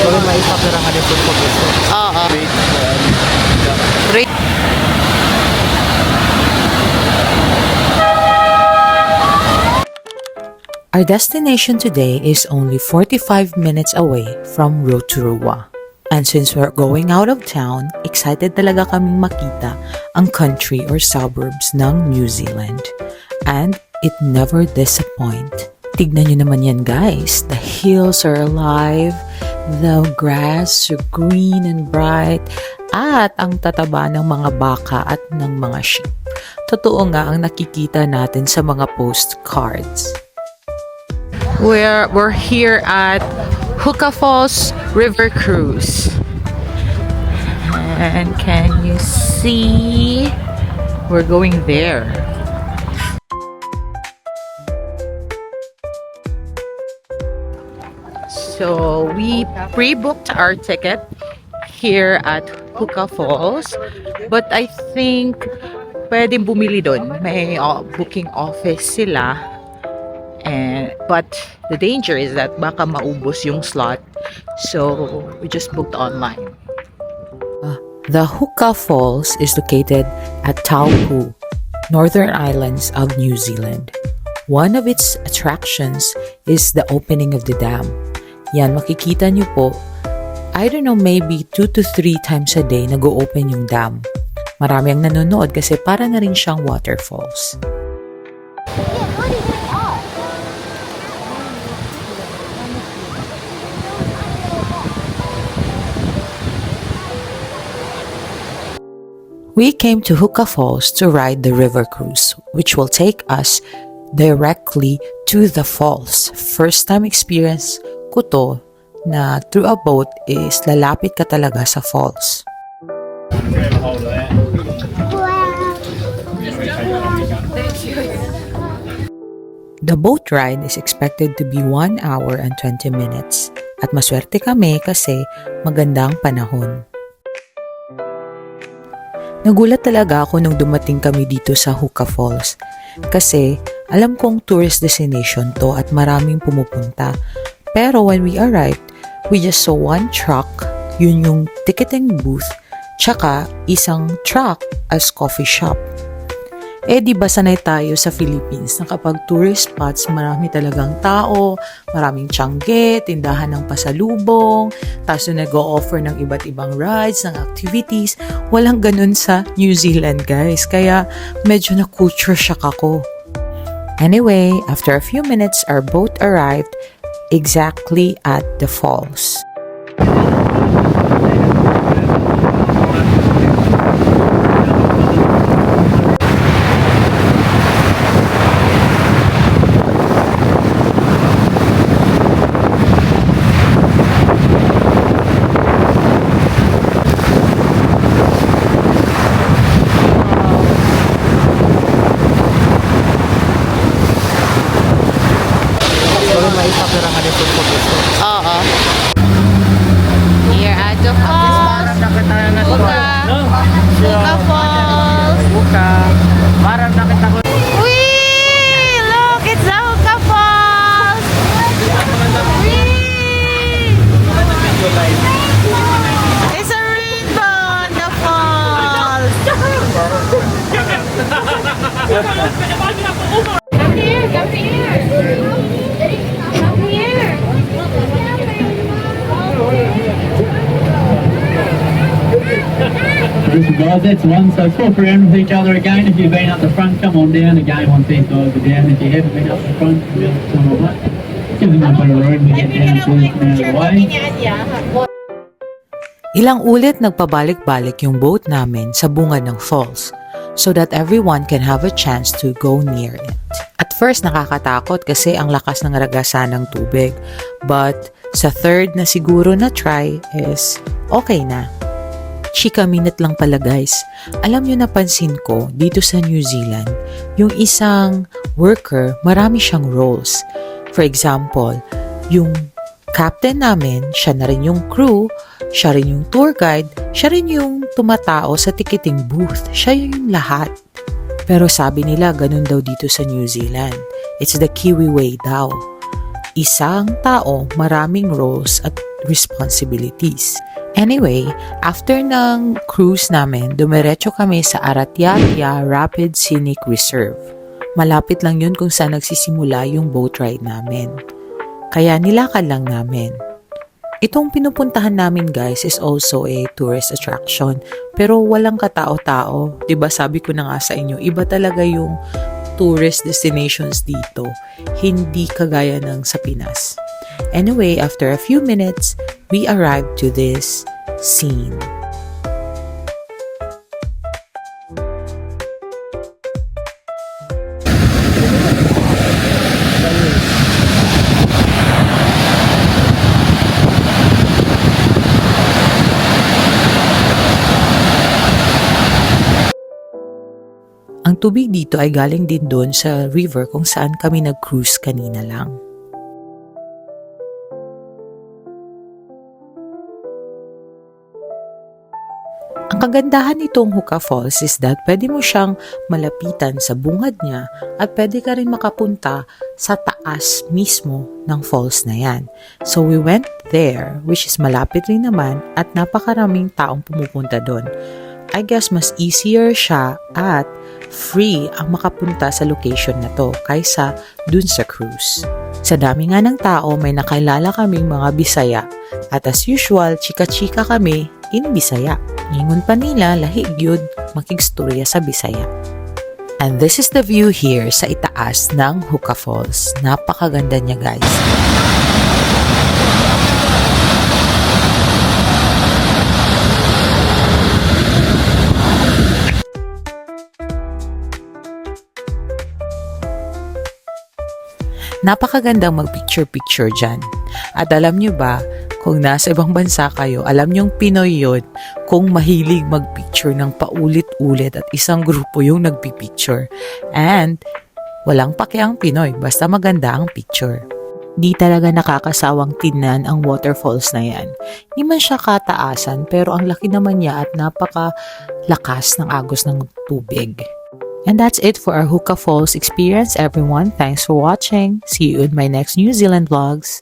May maisa pero nga din po gusto. Oo. Rate. Our destination today is only 45 minutes away from Rotorua. And since we're going out of town, excited talaga kaming makita ang country or suburbs ng New Zealand. And it never disappoint. Tignan nyo naman yan guys. The hills are alive, the grass are green and bright, at ang tataba ng mga baka at ng mga sheep. Totoo nga ang nakikita natin sa mga postcards. We're here at Huka Falls River Cruise. And can you see? We're going there. So we pre-booked our ticket here at Huka Falls, but I think pwedeng bumili doon. May booking office sila. But the danger is that baka maubos yung slot. So we just booked online. The Huka Falls is located at Taupo, Northern Islands of New Zealand. One of its attractions is the opening of the dam. Yan, makikita nyo po, I don't know, maybe 2 to 3 times a day nag-o-open yung dam. Marami ang nanonood kasi para na rin siyang waterfalls. We came to Huka Falls to ride the river cruise, which will take us directly to the falls. First time experience ko to na through a boat is lalapit ka talaga sa falls. The boat ride is expected to be 1 hour and 20 minutes at maswerte kami kasi magandang panahon. Nagulat talaga ako nung dumating kami dito sa Huka Falls kasi alam kong tourist destination to at maraming pumupunta. Pero when we arrived, we just saw one truck, yun yung ticketing booth, tsaka isang truck as coffee shop. Di ba sanay tayo sa Philippines na kapag tourist spots, marami talagang tao, maraming tiyangge, tindahan ng pasalubong, tapos nag-o-offer ng iba't ibang rides, ng activities. Walang ganun sa New Zealand guys, kaya medyo na-culture shock ako. Anyway, after a few minutes, our boat arrived exactly at the falls. May maisa pero nga din po gusto. Oo. Here at the falls. Huka Falls. Buka. Parang nakita ko. Wee! Look, it's the Huka Falls. Wee! It's a rainbow on the falls. Come here, come here. Come here. Guys, that's one. So swap around with each other again. If you've been up the front, come on down again once these guys are down. If you haven't been up the front, come on up. Give them a bit of room to get down to the way. Ilang ulit nagpabalik-balik yung boat namin sa bungad ng falls so that everyone can have a chance to go near it. At first nakakatakot kasi ang lakas ng ragasan ng tubig, but sa third na siguro na try is okay na. Chika minute lang pala guys. Alam nyo, napansin ko dito sa New Zealand, yung isang worker, marami siyang roles. For example, yung captain namin, siya na rin yung crew, siya rin yung tour guide, siya rin yung tumatao sa ticketing booth, siya yung lahat. Pero sabi nila ganun daw dito sa New Zealand. It's the Kiwi way daw. Isang tao, maraming roles at responsibilities. Anyway, after ng cruise namin, dumiretso kami sa Aratiatia Rapid Scenic Reserve. Malapit lang yun kung saan nagsisimula yung boat ride namin. Kaya nilakad lang namin. Itong pinupuntahan namin guys is also a tourist attraction. Pero walang katao-tao. 'Di ba sabi ko na nga sa inyo, iba talaga yung tourist destinations dito. Hindi kagaya ng sa Pinas. Anyway, after a few minutes, we arrived to this scene. Ang tubig dito ay galing din doon sa river kung saan kami nag-cruise kanina lang. Ang kagandahan nitong Hookah Falls is that pwede mo siyang malapitan sa bungad niya at pwede ka rin makapunta sa taas mismo ng falls na yan. So we went there, which is malapit rin naman at napakaraming taong pumupunta doon. I guess mas easier siya at free ang makapunta sa location na to kaysa dun sa cruise. Sa dami nga ng tao, may nakilala kaming mga Bisaya at as usual, chika-chika kami in Bisaya. Ingon pa nila lahig yun makigstorya sa Bisaya. And this is the view here sa itaas ng Hookah Falls. Napakaganda niya guys. Napakagandang mag-picture-picture dyan. At alam nyo ba, kung nasa ibang bansa kayo, alam nyong Pinoy yun kung mahilig mag-picture ng paulit-ulit at isang grupo yung nagpipicture. And walang pakiang Pinoy, basta maganda ang picture. Di talaga nakakasawang tingnan ang waterfalls na yan. Di man siya kataasan pero ang laki naman niya at napakalakas ng agos ng tubig. And that's it for our Hookah Falls experience, everyone. Thanks for watching. See you in my next New Zealand vlogs.